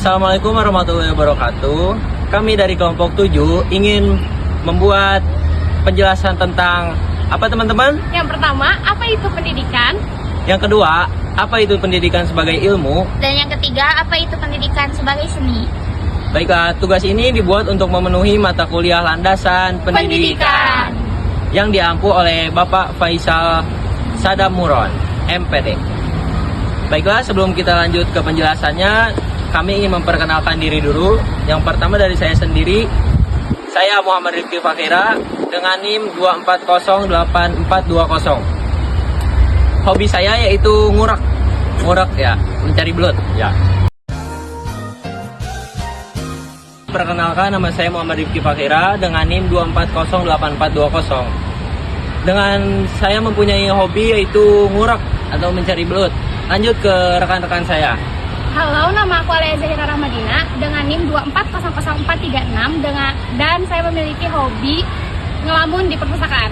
Assalamualaikum warahmatullahi wabarakatuh. Kami dari kelompok 7 ingin membuat penjelasan tentang apa teman-teman? Yang pertama, apa itu pendidikan? Yang kedua, apa itu pendidikan sebagai ilmu? Dan yang ketiga, apa itu pendidikan sebagai seni? Baiklah, tugas ini dibuat untuk memenuhi mata kuliah landasan pendidikan yang diampu oleh Bapak Faisal Sadamuron, MPD. Baiklah, sebelum kita lanjut ke penjelasannya, kami ingin memperkenalkan diri dulu. Yang pertama dari saya sendiri, saya Muhammad Rifki Fakira dengan NIM 2408420. Hobi saya yaitu ngurak ya, mencari belut ya. Perkenalkan, nama saya Muhammad Rifki Fakira dengan NIM 2408420. Dengan saya mempunyai hobi yaitu ngurak atau mencari belut. Lanjut ke rekan-rekan saya. Halo, nama aku Alia Zahira Rahmadina dengan NIM 2400436 dan saya memiliki hobi ngelamun di perpustakaan.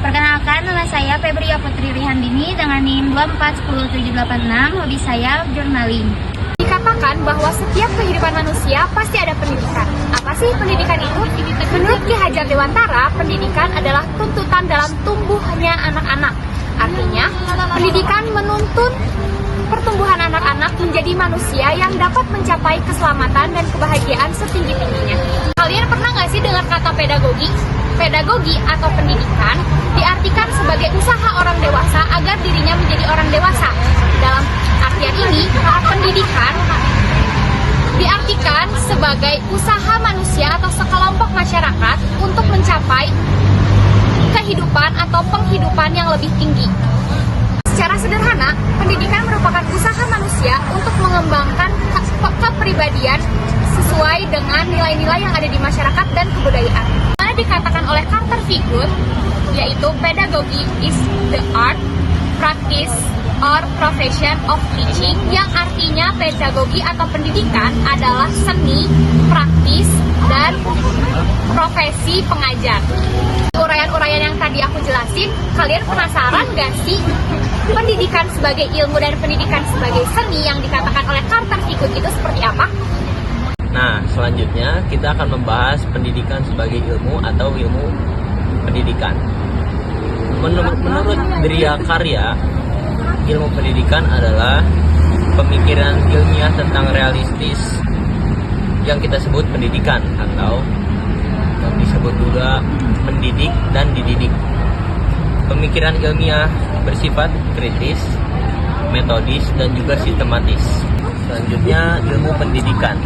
Perkenalkan, nama saya Febria Putri Rihandini dengan NIM 2410786. Hobi saya journaling. Dikatakan bahwa setiap kehidupan manusia pasti ada pendidikan. Apa sih pendidikan itu? Menurut Ki Hajar Dewantara, pendidikan adalah tuntutan dalam tumbuhnya anak-anak. Artinya, pendidikan menuntun pertumbuhan anak-anak menjadi manusia yang dapat mencapai keselamatan dan kebahagiaan setinggi-tingginya. Kalian pernah nggak sih dengar kata pedagogi? Pedagogi atau pendidikan diartikan sebagai usaha orang dewasa agar dirinya menjadi orang dewasa. Dalam artian ini, pendidikan diartikan sebagai usaha manusia atau sekelompok masyarakat untuk mencapai kehidupan atau penghidupan yang lebih tinggi. Secara sederhana, pendidikan merupakan usaha manusia untuk mengembangkan kepribadian sesuai dengan nilai-nilai yang ada di masyarakat dan kebudayaan. Mana dikatakan oleh Carter Vigood, yaitu pedagogy is the art, practice, or profession of teaching, yang artinya pedagogi atau pendidikan adalah seni, praktis, dan profesi pengajar. Uraian-uraian yang tadi aku jelasin, kalian penasaran gak sih pendidikan sebagai ilmu dan pendidikan sebagai seni yang dikatakan oleh Carter Vigood itu seperti apa? Nah, selanjutnya kita akan membahas pendidikan sebagai ilmu atau ilmu pendidikan. Menurut Dria Karya, ilmu pendidikan adalah pemikiran ilmiah tentang realistis yang kita sebut pendidikan atau yang disebut juga mendidik dan dididik. Pemikiran ilmiah bersifat kritis, metodis, dan juga sistematis. Selanjutnya, ilmu pendidikan.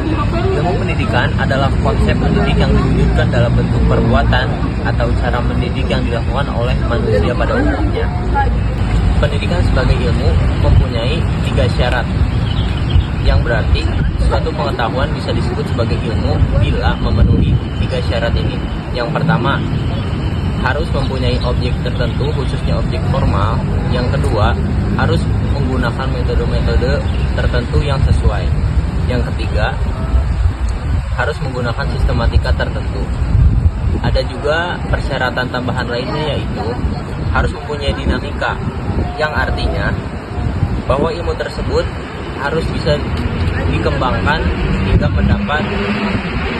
Ilmu pendidikan adalah konsep mendidik yang diwujudkan dalam bentuk perbuatan atau cara mendidik yang dilakukan oleh manusia pada umumnya. Pendidikan sebagai ilmu mempunyai 3 syarat, yang berarti suatu pengetahuan bisa disebut sebagai ilmu bila memenuhi 3 syarat ini. Yang pertama, harus mempunyai objek tertentu, khususnya objek formal. Yang kedua, harus menggunakan metode-metode tertentu yang sesuai. Yang ketiga, harus menggunakan sistematika tertentu. Ada juga persyaratan tambahan lainnya, yaitu harus mempunyai dinamika, yang artinya bahwa ilmu tersebut harus bisa dikembangkan hingga mendapat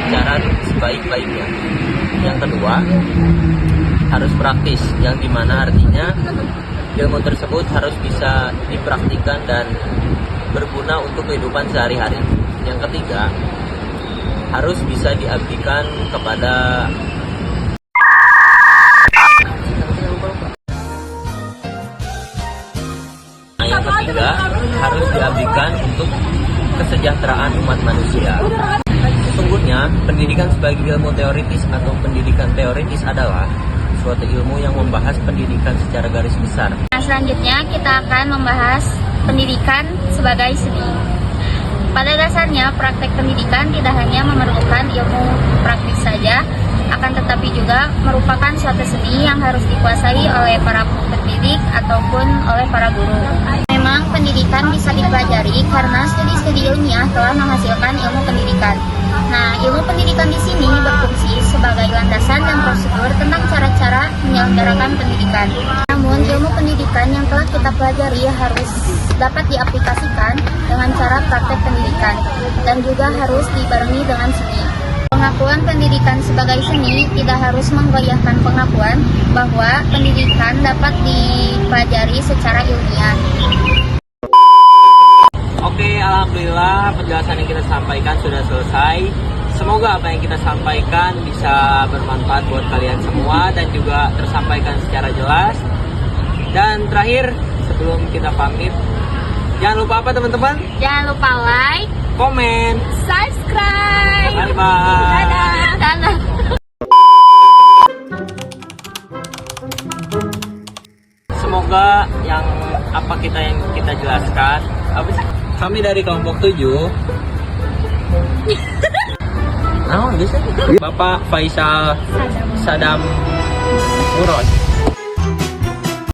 cara sebaik-baiknya. Yang kedua, harus praktis, yang dimana artinya ilmu tersebut harus bisa dipraktikkan dan berguna untuk kehidupan sehari-hari. Yang ketiga, harus bisa diabdikan kepada yang ketiga, harus diabdikan untuk kesejahteraan umat manusia. Sesungguhnya, pendidikan sebagai ilmu teoritis atau pendidikan teoritis adalah suatu ilmu yang membahas pendidikan secara garis besar. Nah, selanjutnya kita akan membahas pendidikan sebagai seni. Pada dasarnya, praktek pendidikan tidak hanya memerlukan ilmu praktis saja, akan tetapi juga merupakan suatu seni yang harus dikuasai oleh para pendidik ataupun oleh para guru. Memang pendidikan bisa dipelajari karena studi-studi ilmiah telah menghasilkan ilmu pendidikan. Nah, ilmu pendidikan di sini berfungsi sebagai landasan dan prosedur tentang cara-cara menyelenggarakan pendidikan. Namun, Dan ilmu pendidikan yang telah kita pelajari harus dapat diaplikasikan dengan cara praktek pendidikan dan juga harus dibarengi dengan seni. Pengakuan pendidikan sebagai seni tidak harus menggoyahkan pengakuan bahwa pendidikan dapat dipelajari secara ilmiah. Oke, alhamdulillah penjelasan yang kita sampaikan sudah selesai. Semoga apa yang kita sampaikan bisa bermanfaat buat kalian semua dan juga tersampaikan secara jelas. Dan terakhir, sebelum kita pamit, jangan lupa apa teman-teman? Jangan lupa like, Komen. subscribe. Bye-bye. Dadah. Semoga yang kita jelaskan, apa sih? Kami dari kelompok 7. Bisa? Bapak Faisal Sadam Muros.